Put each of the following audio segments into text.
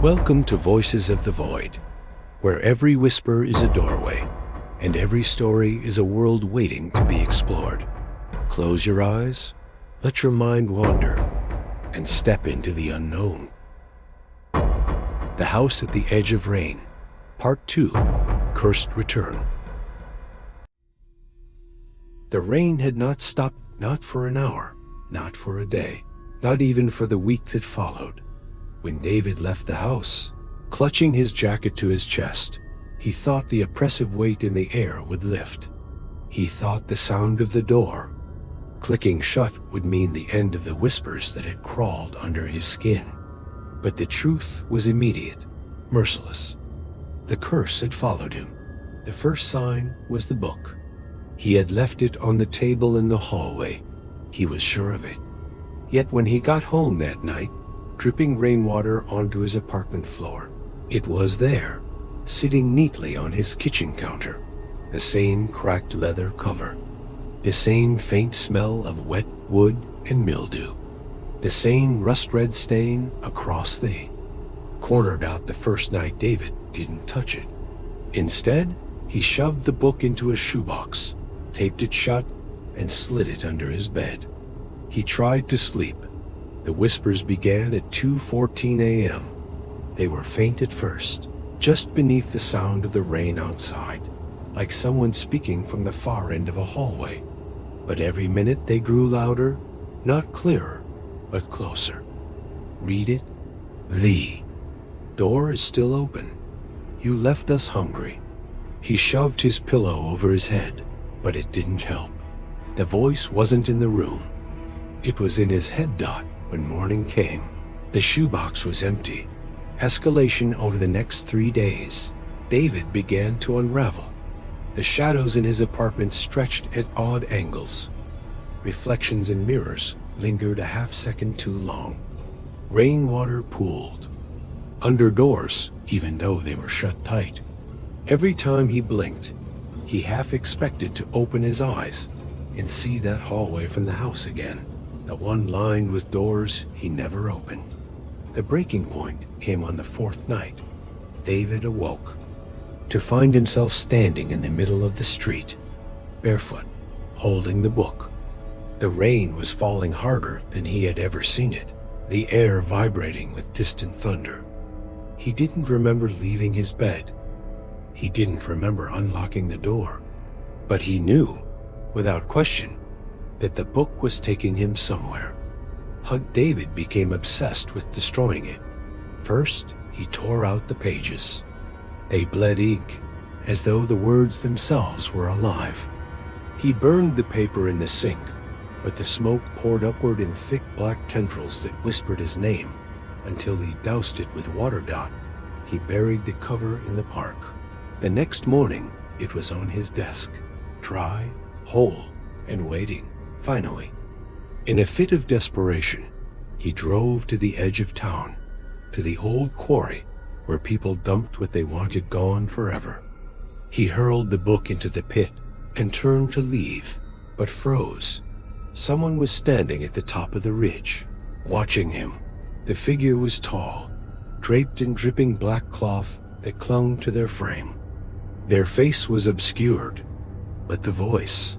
Welcome to Voices of the Void, where every whisper is a doorway, and every story is a world waiting to be explored. Close your eyes, let your mind wander, and step into the unknown. The House at the Edge of Rain, Part 2, Cursed Return. The rain had not stopped, not for an hour, not for a day, not even for the week that followed. When David left the house, clutching his jacket to his chest, he thought the oppressive weight in the air would lift. He thought the sound of the door clicking shut would mean the end of the whispers that had crawled under his skin. But the truth was immediate, merciless. The curse had followed him. The first sign was the book. He had left it on the table in the hallway. He was sure of it. Yet when he got home that night, dripping rainwater onto his apartment floor, it was there, sitting neatly on his kitchen counter. The same cracked leather cover. The same faint smell of wet wood and mildew. The same rust-red stain across the cornered out the first night David didn't touch it. Instead, he shoved the book into a shoebox, taped it shut, and slid it under his bed. He tried to sleep. The whispers began at 2:14 a.m. They were faint at first, just beneath the sound of the rain outside, like someone speaking from the far end of a hallway. But every minute they grew louder, not clearer, but closer. Read it. The door is still open. You left us hungry. He shoved his pillow over his head, but it didn't help. The voice wasn't in the room. It was in his head. When morning came, the shoebox was empty. Escalation over the next 3 days. David began to unravel. The shadows in his apartment stretched at odd angles. Reflections in mirrors lingered a half-second too long. Rainwater pooled under doors, even though they were shut tight. Every time he blinked, he half expected to open his eyes and see that hallway from the house again, the one lined with doors he never opened. The breaking point came on the fourth night. David awoke to find himself standing in the middle of the street, barefoot, holding the book. The rain was falling harder than he had ever seen it, the air vibrating with distant thunder. He didn't remember leaving his bed. He didn't remember unlocking the door. But he knew, without question, that the book was taking him somewhere. David became obsessed with destroying it. First, he tore out the pages. They bled ink, as though the words themselves were alive. He burned the paper in the sink, but the smoke poured upward in thick black tendrils that whispered his name until he doused it with water. He buried the cover in the park. The next morning, it was on his desk, dry, whole, and waiting. Finally, in a fit of desperation, he drove to the edge of town, to the old quarry where people dumped what they wanted gone forever. He hurled the book into the pit and turned to leave, but froze. Someone was standing at the top of the ridge, watching him. The figure was tall, draped in dripping black cloth that clung to their frame. Their face was obscured, but the voice...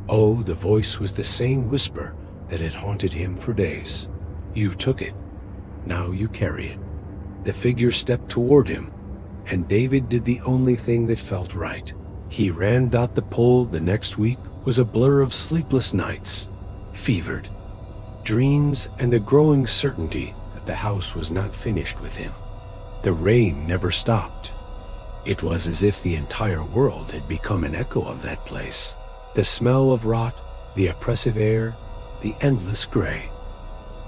oh, the voice was the same whisper that had haunted him for days. You took it. Now you carry it. The figure stepped toward him, and David did the only thing that felt right. He ran. The pole the next week was a blur of sleepless nights, fevered dreams, and the growing certainty that the house was not finished with him. The rain never stopped. It was as if the entire world had become an echo of that place. The smell of rot, the oppressive air, the endless gray.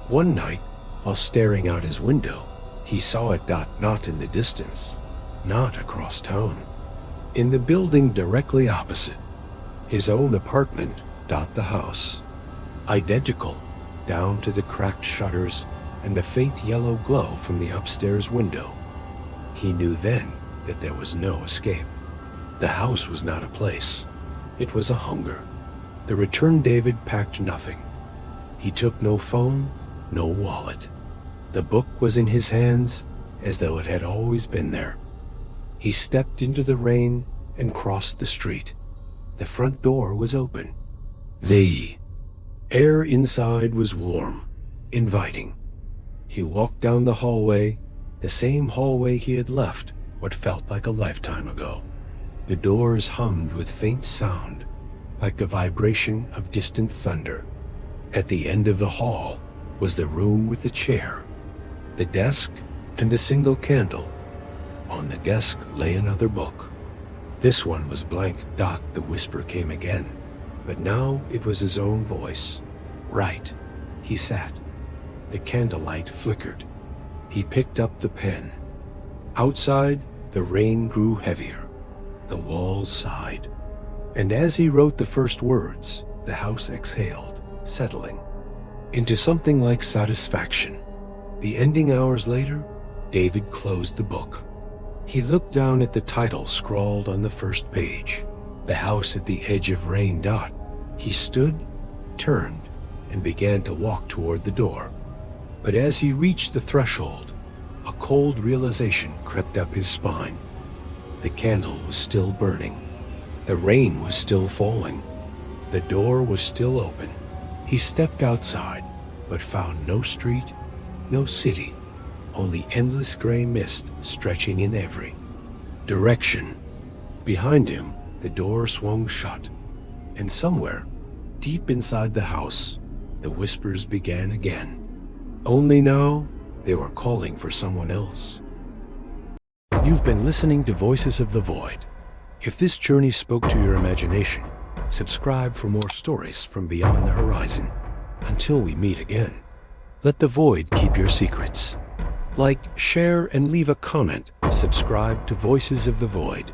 One night, while staring out his window, he saw it. Not in the distance, not across town. In the building directly opposite, his own apartment. The house, identical, down to the cracked shutters and the faint yellow glow from the upstairs window. He knew then that there was no escape. The house was not a place. It was a hunger. The return. David packed nothing. He took no phone, no wallet. The book was in his hands, as though it had always been there. He stepped into the rain and crossed the street. The front door was open. The air inside was warm, inviting. He walked down the hallway, the same hallway he had left what felt like a lifetime ago. The doors hummed with faint sound, like the vibration of distant thunder. At the end of the hall was the room with the chair, the desk, and the single candle. On the desk lay another book. This one was blank. The whisper came again, but now it was his own voice. Right. He sat. The candlelight flickered. He picked up the pen. Outside, the rain grew heavier. The walls sighed. And as he wrote the first words, the house exhaled, settling into something like satisfaction. The ending hours later, David closed the book. He looked down at the title scrawled on the first page, The House at the Edge of Rain. He stood, turned, and began to walk toward the door. But as he reached the threshold, a cold realization crept up his spine. The candle was still burning. The rain was still falling. The door was still open. He stepped outside, but found no street, no city, only endless gray mist stretching in every direction. Behind him, the door swung shut, and somewhere, deep inside the house, the whispers began again. Only now, they were calling for someone else. You've been listening to Voices of the Void. If this journey spoke to your imagination, subscribe for more stories from beyond the horizon. Until we meet again, let the void keep your secrets. Like, share, and leave a comment. Subscribe to Voices of the Void.